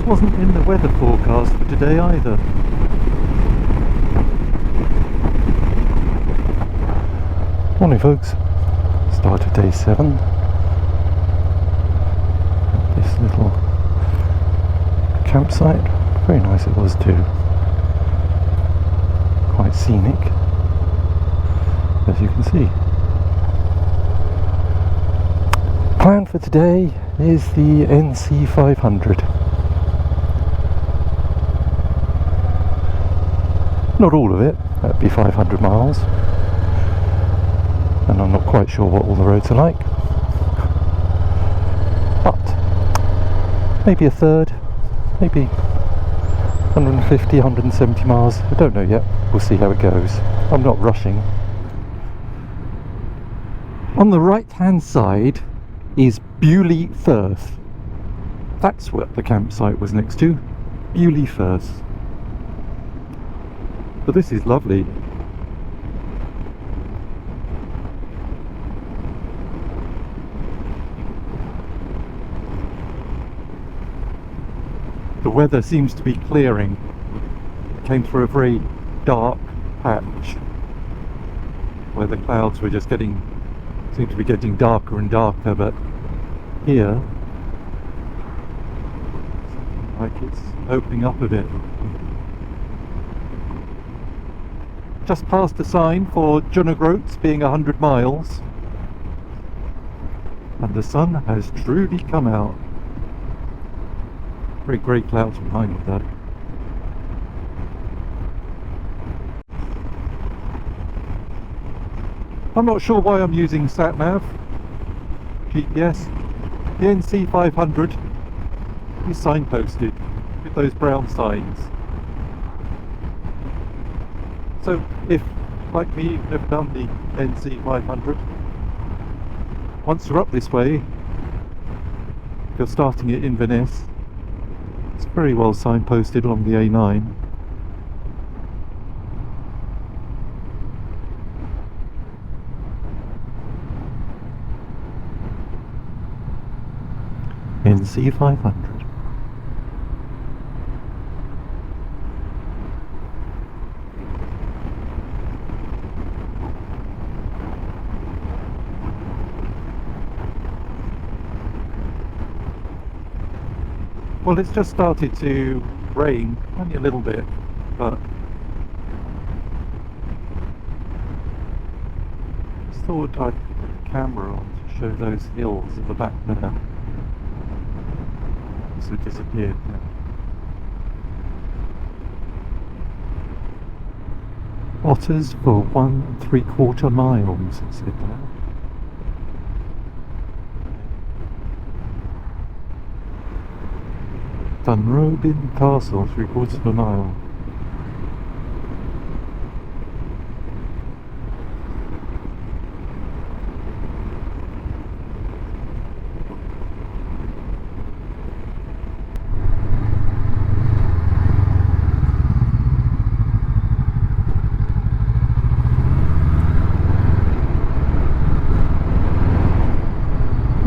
wasn't in the weather forecast for today either. Morning folks, start of day 7. This little campsite, very nice it was too. Quite scenic, as you can see. Plan for today is the NC500. Not all of it, that'd be 500 miles. And I'm not quite sure what all the roads are like. But maybe a third, maybe 150, 170 miles. I don't know yet. We'll see how it goes. I'm not rushing. On the right hand side is Bewley Firth. That's what the campsite was next to. Bewley Firth. But this is lovely. The weather seems to be clearing. It came through a very dark patch where the clouds were just seem to be getting darker and darker, but here like it's opening up a bit. Just past a sign for Junnagroats being 100 miles, and the sun has truly come out. Very grey clouds behind that. I'm not sure why I'm using SatNav GPS. The NC500 is signposted with those brown signs. So if, like me, you've never done the NC500, once you're up this way, if you're starting at Inverness, it's very well signposted along the A9. NC500. Well, it's just started to rain, only a little bit, but I thought I'd put the camera on to show those hills in the back there. So disappeared now. Otters for 1 3/4 miles, it said there. Dunrobin Castle, 3/4 mile.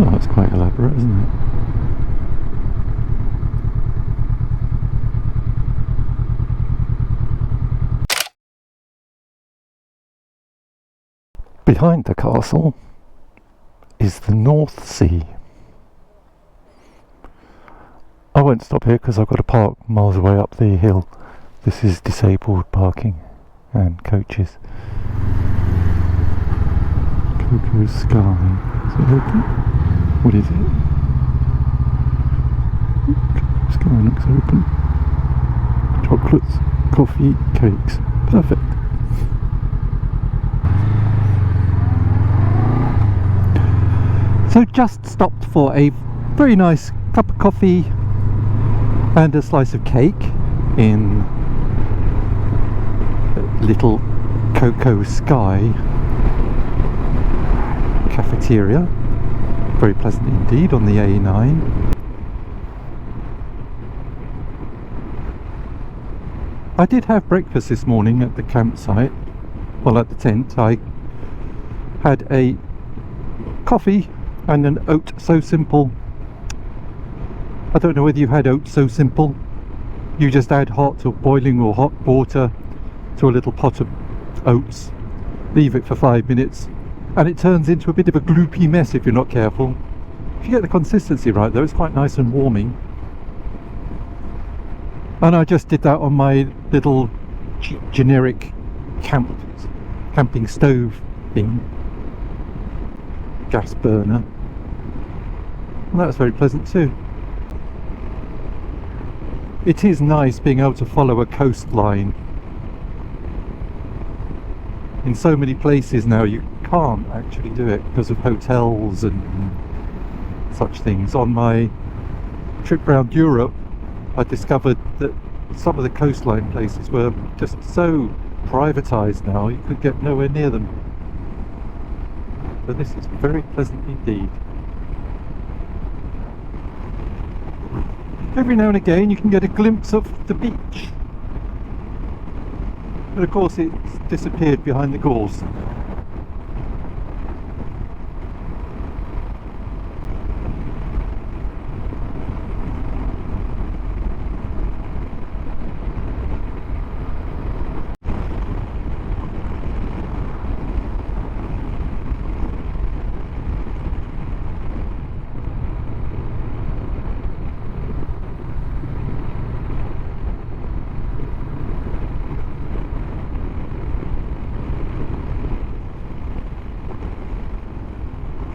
Oh, that's quite elaborate, isn't it? Behind the castle is the North Sea. I won't stop here because I've got to park miles away up the hill. This is disabled parking and coaches. Cocoa Sky. Is it open? What is it? Cocoa Sky looks open. Chocolates, coffee, cakes. Perfect. So just stopped for a very nice cup of coffee and a slice of cake in Little Cocoa Sky cafeteria. Very pleasant indeed on the A9. I did have breakfast this morning at the campsite, well at the tent. I had a coffee and an oat so simple I don't know whether you've had oats so simple. You just add hot or boiling or hot water to a little pot of oats, leave it for 5 minutes, and it turns into a bit of a gloopy mess if you're not careful. If you get the consistency right though, it's quite nice and warming. And I just did that on my little generic camping stove thing, gas burner, and that was very pleasant too. It is nice being able to follow a coastline. In so many places now you can't actually do it because of hotels and such things. On my trip around Europe, I discovered that some of the coastline places were just so privatised now you could get nowhere near them. So this is very pleasant indeed. Every now and again you can get a glimpse of the beach, but of course it's disappeared behind the gorse.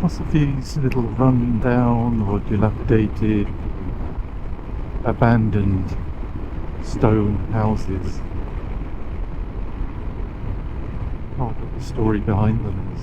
Lots of these little run-down or dilapidated, abandoned stone houses. Oh, what the story behind them is.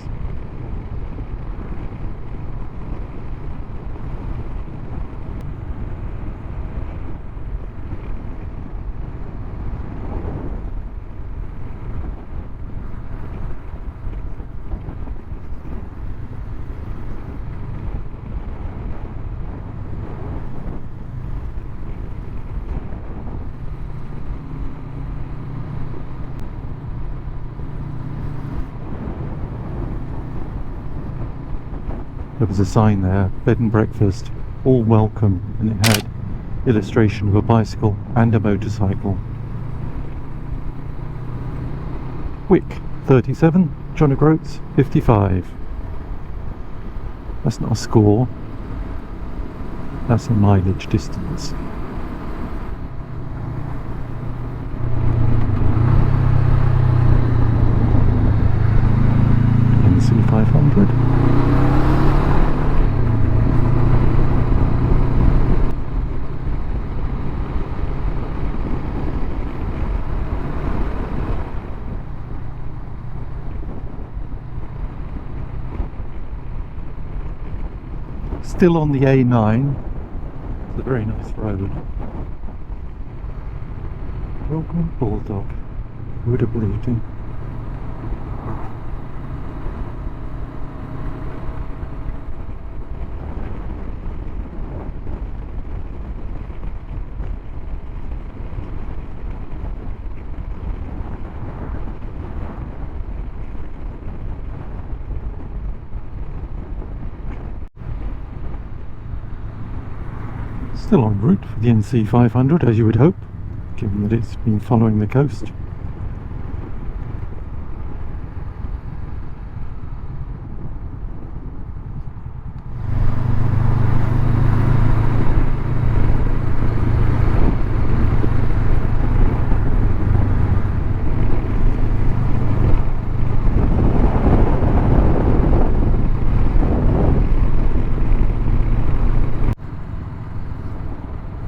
There was a sign there, bed and breakfast, all welcome, and it had illustration of a bicycle and a motorcycle. Wick 37, John O'Groats 55. That's not a score, that's a mileage distance. NC500. Still on the A9. It's a very nice road. Welcome Bulldog. Who would have believed him? Still en route for the NC500, as you would hope, given that it's been following the coast.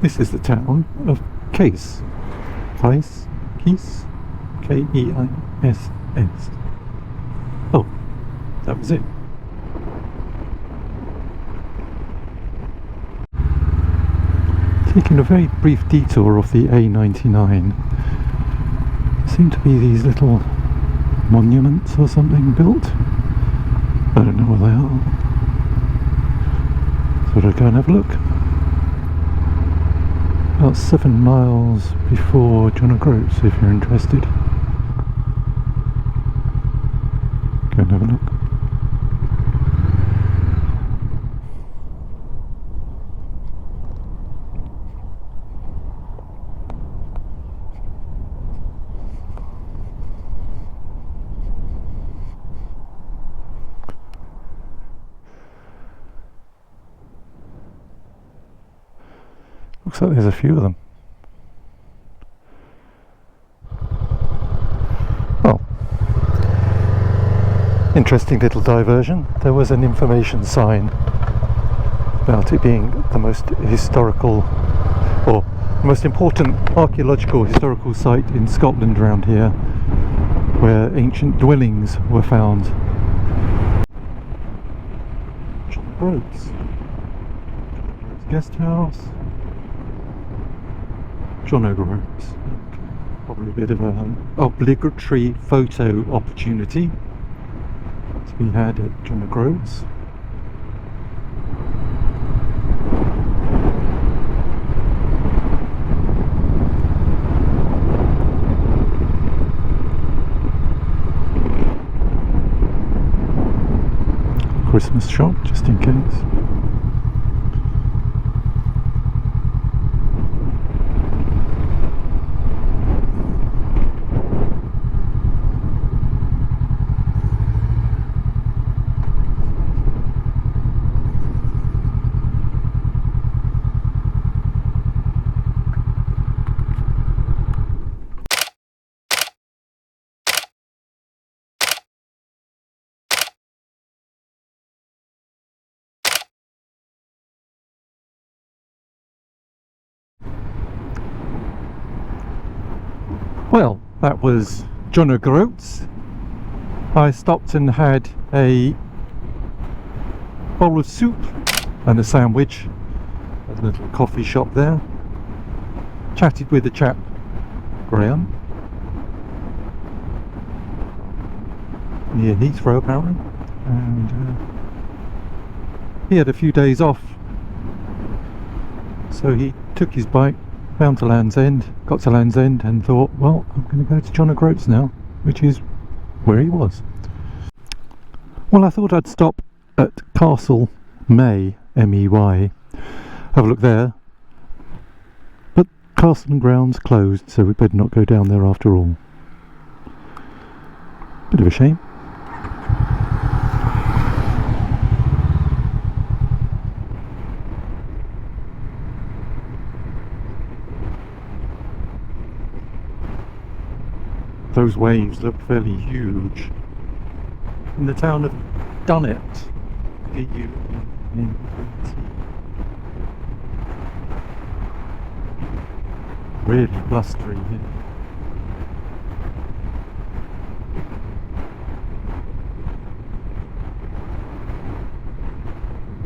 This is the town of Keis. Keis? K-E-I-S-S. Oh, that was it. Taking a very brief detour off the A99. There seem to be these little monuments or something built. I don't know what they are. So I'll go and have a look. About 7 miles before John O'Groats, if you're interested. Go and have a look. Looks like there's a few of them. Well, interesting little diversion. There was an information sign about it being the most historical, or most important archaeological historical site in Scotland around here, where ancient dwellings were found. John Groats guest house. John O'Groats. Probably a bit of an obligatory photo opportunity to be had at John O'Groats. Christmas shop, just in case. Well, that was John O'Groats. I stopped and had a bowl of soup and a sandwich at a little coffee shop there. Chatted with the chap, Graham, near Heathrow apparently, and he had a few days off, so he took his bike down to Land's End, got to Land's End and thought, well, I'm going to go to John O'Groats now, which is where he was. Well, I thought I'd stop at Castle May, M-E-Y, have a look there, but Castle and Grounds closed, so we better not go down there after all. Bit of a shame. Those waves look fairly huge. In the town of Dunnet, D-U-N-N-E-T. Really blustery here.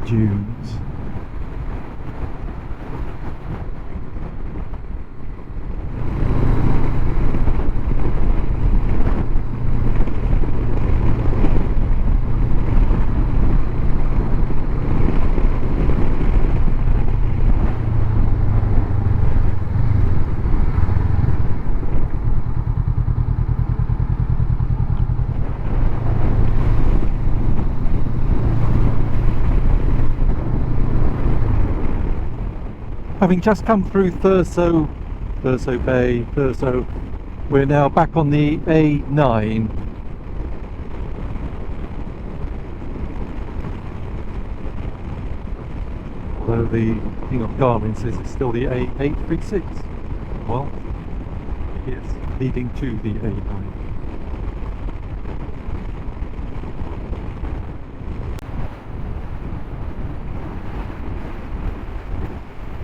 Dunes. Having just come through Thurso Bay, we're now back on the A9. Although the thing on Garmin says it's still the A836. Well, yes, leading to the A9.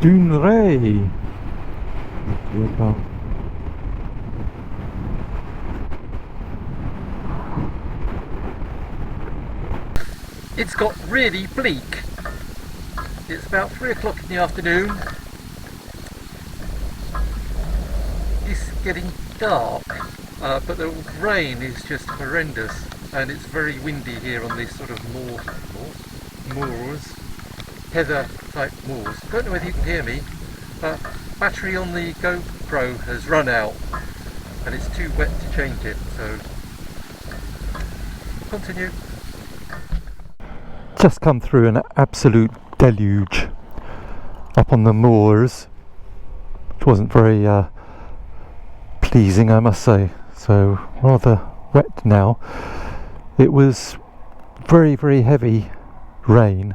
Dunray. It's got really bleak. It's about 3 o'clock in the afternoon. It's getting dark, but the rain is just horrendous, and it's very windy here on these sort of moors. Heather type moors. Don't know whether you can hear me, but battery on the GoPro has run out and it's too wet to change it, so continue. Just come through an absolute deluge up on the moors, which wasn't very pleasing, I must say, so rather wet now. It was very, very heavy rain,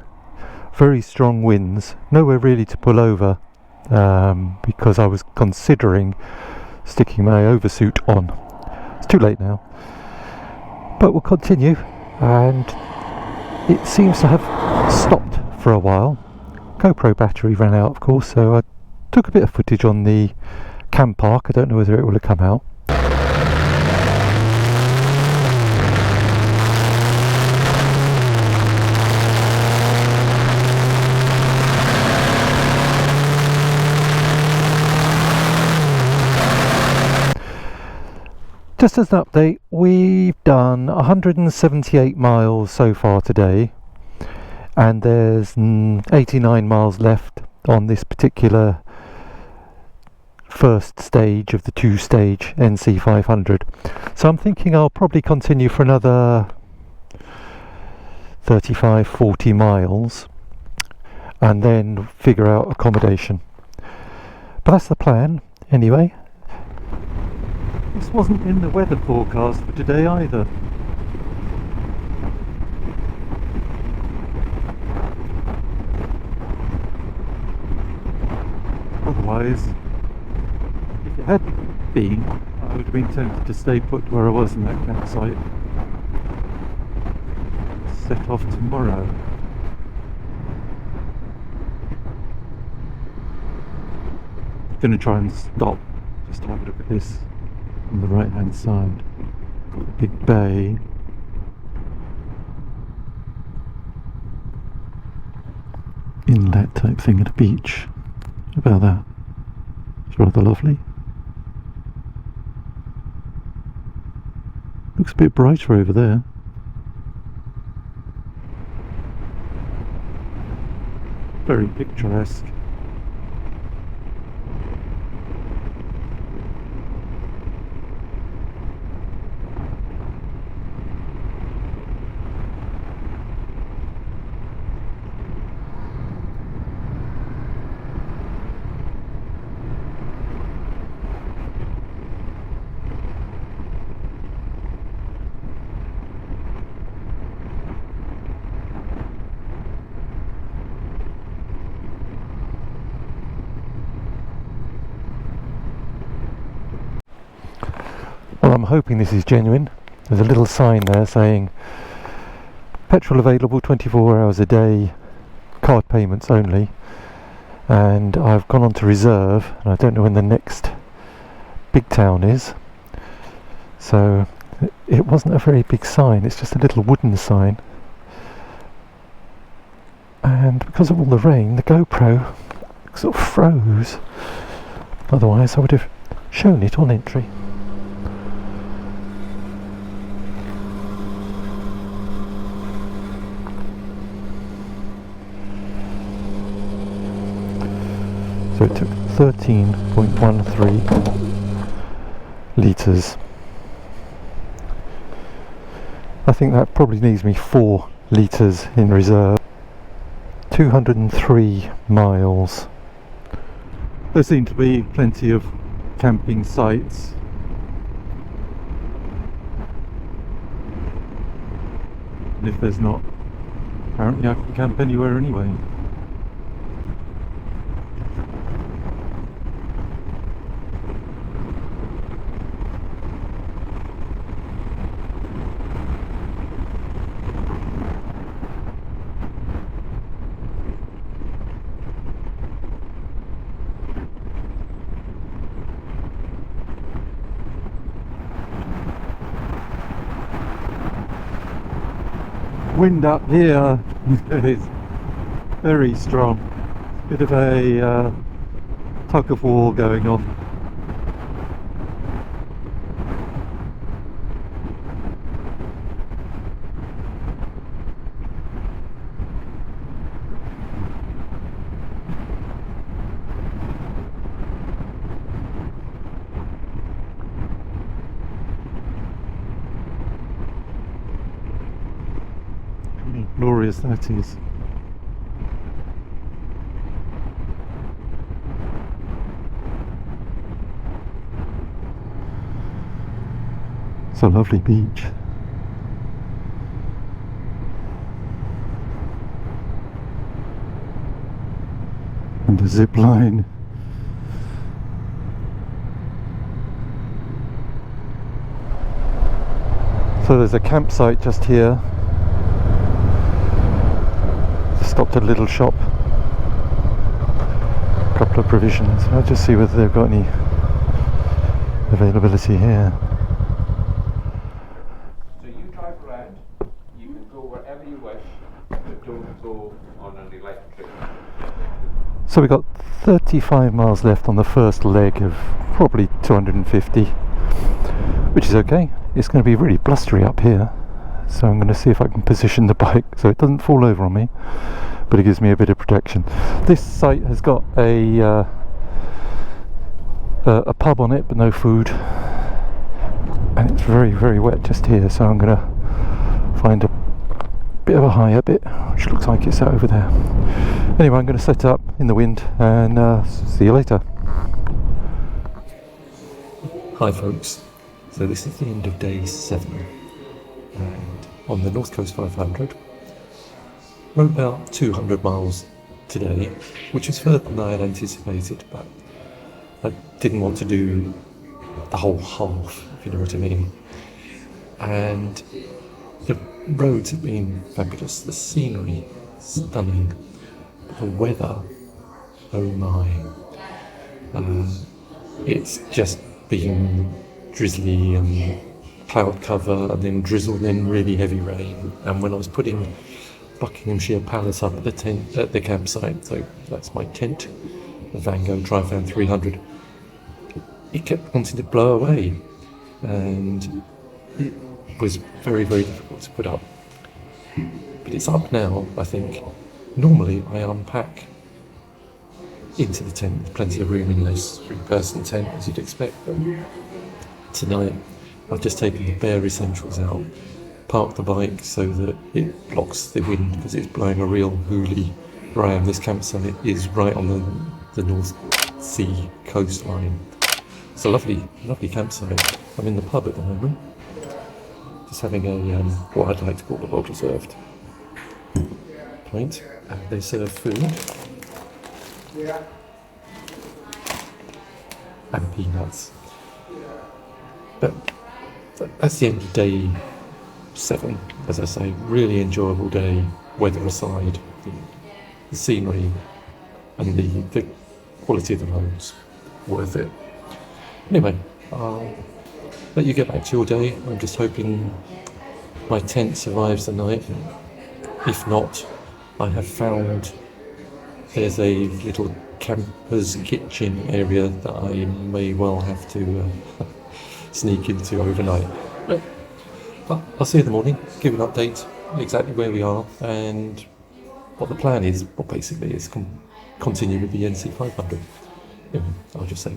very strong winds, nowhere really to pull over, because I was considering sticking my oversuit on. It's too late now, but we'll continue, and it seems to have stopped for a while. GoPro battery ran out, of course, so I took a bit of footage on the cam park. I don't know whether it will have come out. Just as an update, we've done 178 miles so far today, and there's 89 miles left on this particular first stage of the two-stage NC500. So I'm thinking I'll probably continue for another 35-40 miles and then figure out accommodation. But that's the plan anyway. This wasn't in the weather forecast for today either. Otherwise, if it hadn't been, I would have been tempted to stay put where I was in that campsite. Set off tomorrow. Going to try and stop just to have a look at this on the right hand side. Got a big bay. Inlet type thing at a beach. How about that? It's rather lovely. Looks a bit brighter over there. Very picturesque. Well, I'm hoping this is genuine. There's a little sign there saying petrol available 24 hours a day, card payments only, and I've gone on to reserve, and I don't know when the next big town is, so it wasn't a very big sign. It's just a little wooden sign, and because of all the rain the GoPro sort of froze. Otherwise I would have shown it on entry. So it took 13.13 litres. I think that probably leaves me 4 litres in reserve. 203 miles. There seem to be plenty of camping sites. And if there's not, apparently I can camp anywhere anyway. Wind up here is very strong. Bit of a tug of war going on. Glorious that is. It's a lovely beach. And a zip line So there's a campsite just here. Stopped at a little shop. A couple of provisions. I'll just see whether they've got any availability here. So you drive around, you can go wherever you wish, but don't go on an electric. So we've got 35 miles left on the first leg of probably 250, which is okay. It's going to be really blustery up here, so I'm going to see if I can position the bike so it doesn't fall over on me, but it gives me a bit of protection. This site has got a pub on it, but no food, and it's very, very wet just here, so I'm going to find a bit of a higher bit, which looks like it's out over there. Anyway, I'm going to set up in the wind and see you later. Hi folks, so this is the end of day 7, and on the North Coast 500, rode about 200 miles today, which is further than I had anticipated, but I didn't want to do the whole half, if you know what I mean. And the roads have been fabulous, the scenery stunning, the weather, oh my. It's just been drizzly and cloud cover and then drizzle, then really heavy rain. And when I was putting Buckinghamshire pallets up at the tent at the campsite, so that's my tent, the Vango Tryfan 300, it kept wanting to blow away, and it was very, very difficult to put up. But it's up now, I think. Normally I unpack into the tent, there's plenty of room in this 3-person tent, as you'd expect, but tonight I've just taken the bare essentials out, parked the bike so that it blocks the wind because it's blowing a real hoolie where I am. This campsite is right on the North Sea coastline. It's a lovely, lovely campsite. I'm in the pub at the moment, just having a what I'd like to call a well-deserved pint. They serve food and peanuts. But that's the end of day 7, as I say. Really enjoyable day, weather aside, the scenery and the quality of the roads, worth it. Anyway, I'll let you get back to your day. I'm just hoping my tent survives the night. If not, I have found there's a little camper's kitchen area that I may well have to sneak into overnight. But I'll see you in the morning, give an update exactly where we are and what the plan is. Well, basically is continue with the NC500. Anyway, I'll just say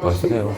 bye for now.